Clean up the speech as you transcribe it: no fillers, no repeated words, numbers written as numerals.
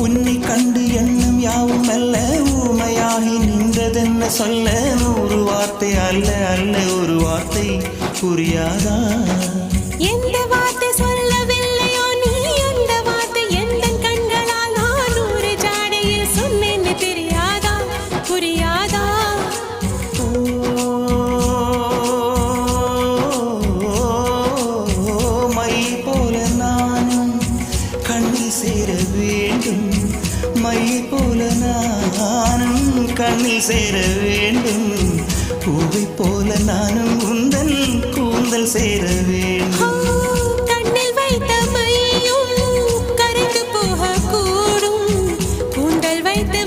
உன்னை கண்டு எண்ணம் யாவும் அல்ல ஊமையாகி நின்றதென்ன சொல்ல 100 வார்த்தை அல்ல அல்ல ஒரு வார்த்தை புரியாதா எந்த வார்த்தை சொல்லவில்லையோ நீ அந்த வார்த்தை எந்த கண்களால் நான் ஒரு ஜாடையில் சொன்னேன்னு தெரியாதா புரியாதா மை போல நானும் கண்ணில் சேர வேண்டும் மை போல நானும் கண்ணில் சேர வேண்டும் பூவை போல நானும் உந்தன் கூந்தல் சேர வேண்டும் கண்ணில் வைத்த மையும் கரைந்து போக கூடும் கூந்தல் வைத்து